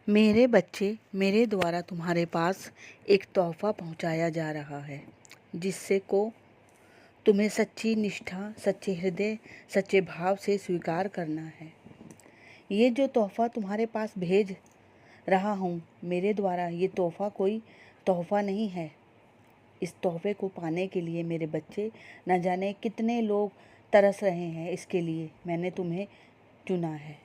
मेरे बच्चे, मेरे द्वारा तुम्हारे पास एक तोहफ़ा पहुंचाया जा रहा है जिससे को तुम्हें सच्ची निष्ठा, सच्चे हृदय, सच्चे भाव से स्वीकार करना है। ये जो तोहफ़ा तुम्हारे पास भेज रहा हूँ मेरे द्वारा, ये तोहफ़ा कोई तोहफ़ा नहीं है। इस तोहफ़े को पाने के लिए मेरे बच्चे, न जाने कितने लोग तरस रहे हैं। इसके लिए मैंने तुम्हें चुना है।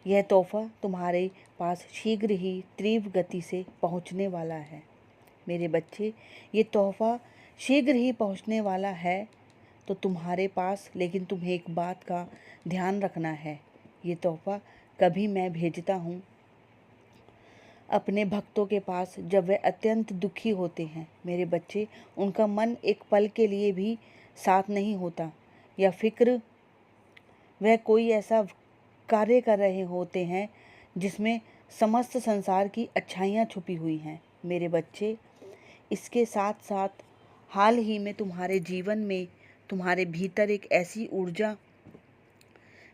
यह तोहफ़ा तुम्हारे पास शीघ्र ही तीव्र गति से पहुंचने वाला है। मेरे बच्चे, ये तोहफ़ा शीघ्र ही पहुंचने वाला है तो तुम्हारे पास, लेकिन तुम्हें एक बात का ध्यान रखना है। ये तोहफ़ा कभी मैं भेजता हूँ अपने भक्तों के पास जब वे अत्यंत दुखी होते हैं। मेरे बच्चे, उनका मन एक पल के लिए भी साथ नहीं होता या फिक्र वह कोई ऐसा कार्य कर रहे होते हैं जिसमें समस्त संसार की अच्छाइयाँ छुपी हुई हैं। मेरे बच्चे, इसके साथ साथ हाल ही में तुम्हारे जीवन में, तुम्हारे भीतर एक ऐसी ऊर्जा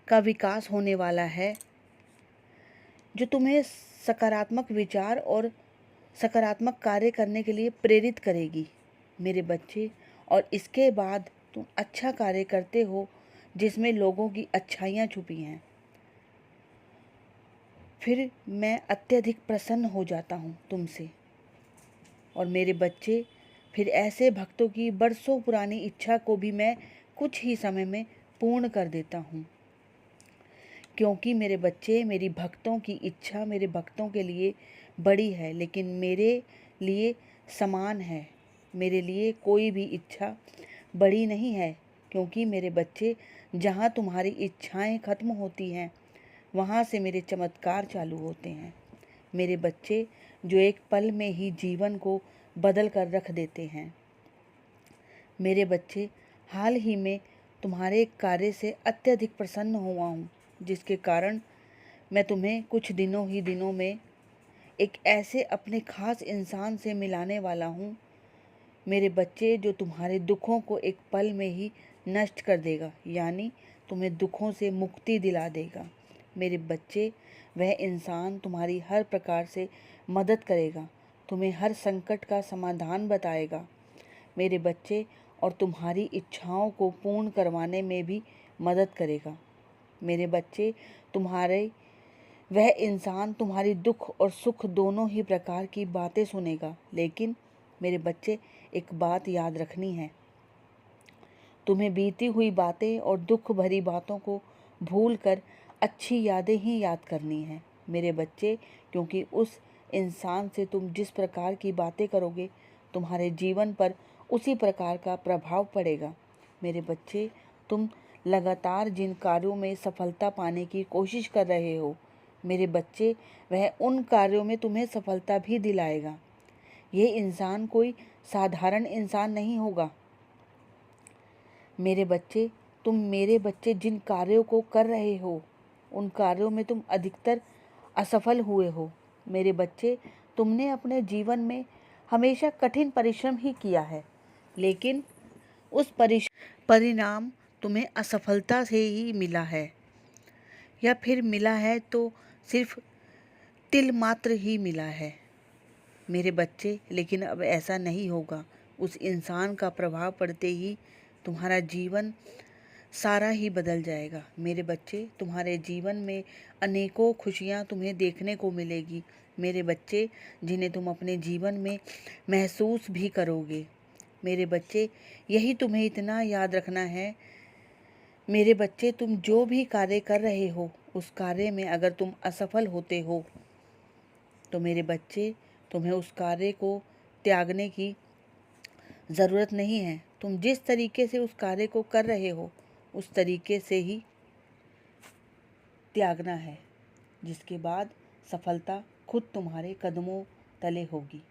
का विकास होने वाला है जो तुम्हें सकारात्मक विचार और सकारात्मक कार्य करने के लिए प्रेरित करेगी। मेरे बच्चे, और इसके बाद तुम अच्छा कार्य करते हो जिसमें लोगों की अच्छाइयाँ छुपी हैं। फिर मैं अत्यधिक प्रसन्न हो जाता हूँ तुमसे। और मेरे बच्चे, फिर ऐसे भक्तों की बरसों पुरानी इच्छा को भी मैं कुछ ही समय में पूर्ण कर देता हूँ। क्योंकि मेरे बच्चे, मेरी भक्तों की इच्छा मेरे भक्तों के लिए बड़ी है, लेकिन मेरे लिए समान है। मेरे लिए कोई भी इच्छा बड़ी नहीं है, क्योंकि मेरे बच्चे, जहाँ तुम्हारी इच्छाएं खत्म होती हैं वहाँ से मेरे चमत्कार चालू होते हैं। मेरे बच्चे, जो एक पल में ही जीवन को बदल कर रख देते हैं। मेरे बच्चे, हाल ही में तुम्हारे कार्य से अत्यधिक प्रसन्न हुआ हूँ, जिसके कारण मैं तुम्हें कुछ दिनों में एक ऐसे अपने खास इंसान से मिलाने वाला हूँ मेरे बच्चे, जो तुम्हारे दुखों को एक पल में ही नष्ट कर देगा, यानी तुम्हें दुखों से मुक्ति दिला देगा। मेरे बच्चे, वह इंसान तुम्हारी हर प्रकार से मदद करेगा, तुम्हें हर संकट का समाधान बताएगा मेरे बच्चे, और तुम्हारी इच्छाओं को पूर्ण करवाने में भी मदद करेगा। मेरे बच्चे, वह इंसान तुम्हारी दुख और सुख दोनों ही प्रकार की बातें सुनेगा, लेकिन मेरे बच्चे, एक बात याद रखनी है। तुम्हें बीती हुई बातें और दुख भरी बातों को भूलकर अच्छी यादें ही याद करनी है मेरे बच्चे, क्योंकि उस इंसान से तुम जिस प्रकार की बातें करोगे, तुम्हारे जीवन पर उसी प्रकार का प्रभाव पड़ेगा। मेरे बच्चे, तुम लगातार जिन कार्यों में सफलता पाने की कोशिश कर रहे हो, मेरे बच्चे, वह उन कार्यों में तुम्हें सफलता भी दिलाएगा। ये इंसान कोई साधारण इंसान नहीं होगा। मेरे बच्चे जिन कार्यों को कर रहे हो, उन कार्यों में तुम अधिकतर असफल हुए हो। मेरे बच्चे, तुमने अपने जीवन में हमेशा कठिन परिश्रम ही किया है, लेकिन उस परिणाम तुम्हें असफलता से ही मिला है, या फिर मिला है तो सिर्फ तिल मात्र ही मिला है मेरे बच्चे। लेकिन अब ऐसा नहीं होगा। उस इंसान का प्रभाव पड़ते ही तुम्हारा जीवन सारा ही बदल जाएगा मेरे बच्चे। तुम्हारे जीवन में अनेकों खुशियाँ तुम्हें देखने को मिलेगी मेरे बच्चे, जिन्हें तुम अपने जीवन में महसूस भी करोगे मेरे बच्चे। यही तुम्हें इतना याद रखना है मेरे बच्चे, तुम जो भी कार्य कर रहे हो, उस कार्य में अगर तुम असफल होते हो तो मेरे बच्चे, तुम्हें उस कार्य को त्यागने की ज़रूरत नहीं है। तुम जिस तरीके से उस कार्य को कर रहे हो, उस तरीके से ही त्यागना है, जिसके बाद सफलता खुद तुम्हारे कदमों तले होगी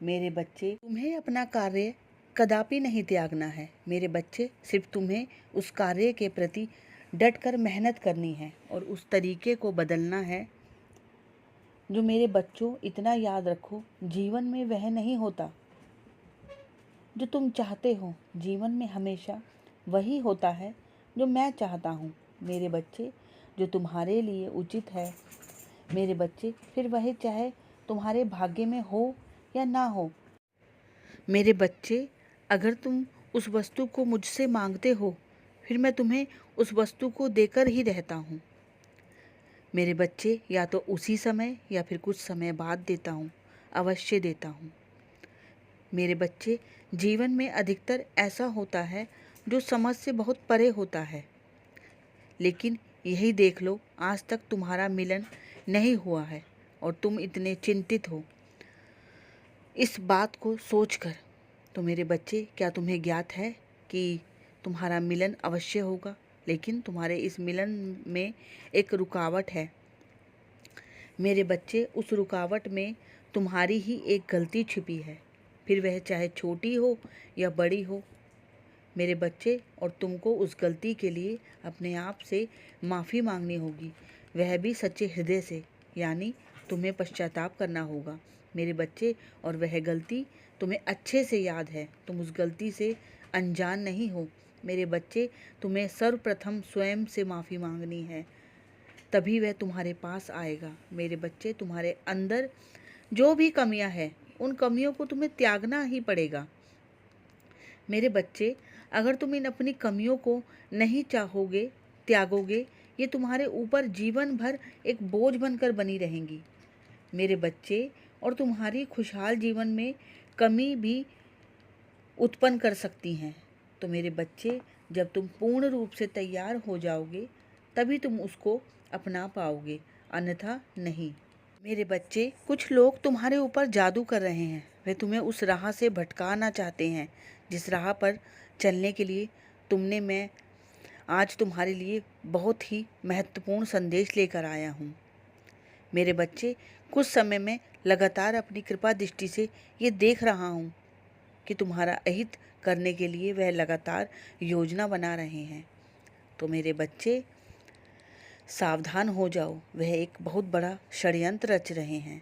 मेरे बच्चे। तुम्हें अपना कार्य कदापि नहीं त्यागना है मेरे बच्चे। सिर्फ तुम्हें उस कार्य के प्रति डटकर मेहनत करनी है और उस तरीके को बदलना है। जो मेरे बच्चों, इतना याद रखो, जीवन में वह नहीं होता जो तुम चाहते हो, जीवन में हमेशा वही होता है जो मैं चाहता हूँ मेरे बच्चे। जो तुम्हारे लिए उचित है, मेरे बच्चे, फिर वह चाहे तुम्हारे भाग्य में हो या ना हो। मेरे बच्चे, अगर तुम उस वस्तु को मुझसे मांगते हो, फिर मैं तुम्हें उस वस्तु को देकर ही रहता हूँ। मेरे बच्चे, या तो उसी समय या फिर कुछ समय बाद देता हूँ, अवश्य देता हूँ। मेरे बच्चे, जीवन में अधिकतर ऐसा होता है जो समझ से बहुत परे होता है, लेकिन यही देख लो, आज तक तुम्हारा मिलन नहीं हुआ है और तुम इतने चिंतित हो इस बात को सोचकर। तो मेरे बच्चे, क्या तुम्हें ज्ञात है कि तुम्हारा मिलन अवश्य होगा, लेकिन तुम्हारे इस मिलन में एक रुकावट है। मेरे बच्चे, उस रुकावट में तुम्हारी ही एक गलती छिपी है, फिर वह चाहे छोटी हो या बड़ी हो। मेरे बच्चे, और तुमको उस गलती के लिए अपने आप से माफ़ी मांगनी होगी, वह भी सच्चे हृदय से, यानी तुम्हें पश्चाताप करना होगा। मेरे बच्चे, और वह गलती तुम्हें अच्छे से याद है, तुम उस गलती से अनजान नहीं हो। मेरे बच्चे, तुम्हें सर्वप्रथम स्वयं से माफ़ी मांगनी है, तभी वह तुम्हारे पास आएगा। मेरे बच्चे, तुम्हारे अंदर जो भी कमियां हैं, उन कमियों को तुम्हें त्यागना ही पड़ेगा। मेरे बच्चे, अगर तुम इन अपनी कमियों को नहीं चाहोगे, त्यागोगे, ये तुम्हारे ऊपर जीवन भर एक बोझ बनकर बनी रहेंगी। मेरे बच्चे, और तुम्हारी खुशहाल जीवन में कमी भी उत्पन्न कर सकती हैं। तो मेरे बच्चे, जब तुम पूर्ण रूप से तैयार हो जाओगे, तभी तुम उसको अपना पाओगे, अन्यथा नहीं। मेरे बच्चे, कुछ लोग तुम्हारे ऊपर जादू कर रहे हैं। वे तुम्हें उस राह से भटकाना चाहते हैं जिस राह पर चलने के लिए मैं आज तुम्हारे लिए बहुत ही महत्वपूर्ण संदेश लेकर आया हूँ। मेरे बच्चे, कुछ समय में लगातार अपनी कृपा दृष्टि से ये देख रहा हूँ कि तुम्हारा अहित करने के लिए वह लगातार योजना बना रहे हैं। तो मेरे बच्चे, सावधान हो जाओ, वह एक बहुत बड़ा षड्यंत्र रच रहे हैं।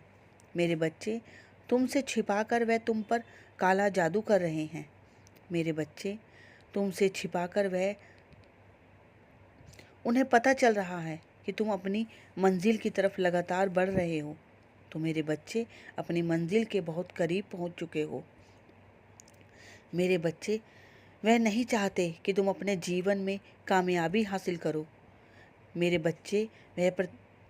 मेरे बच्चे, तुमसे छिपाकर वह तुम पर काला जादू कर रहे हैं। मेरे बच्चे, तुमसे छिपाकर वह, उन्हें पता चल रहा है कि तुम अपनी मंजिल की तरफ लगातार बढ़ रहे हो। तो मेरे बच्चे, अपनी मंजिल के बहुत करीब पहुंच चुके हो। मेरे बच्चे, वह नहीं चाहते कि तुम अपने जीवन में कामयाबी हासिल करो। मेरे बच्चे, वह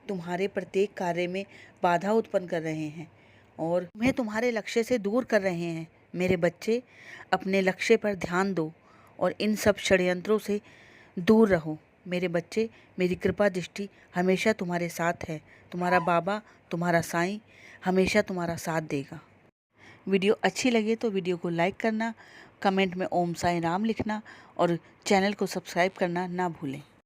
तुम्हारे प्रत्येक कार्य में बाधा उत्पन्न कर रहे हैं और तुम्हें तुम्हारे लक्ष्य से दूर कर रहे हैं। मेरे बच्चे, अपने लक्ष्य पर ध्यान दो और इन सब षड्यंत्रों से दूर रहो। मेरे बच्चे, मेरी कृपा दृष्टि हमेशा तुम्हारे साथ है। तुम्हारा बाबा, तुम्हारा साईं हमेशा तुम्हारा साथ देगा। वीडियो अच्छी लगे तो वीडियो को लाइक करना, कमेंट में ओम साईं राम लिखना और चैनल को सब्सक्राइब करना ना भूलें।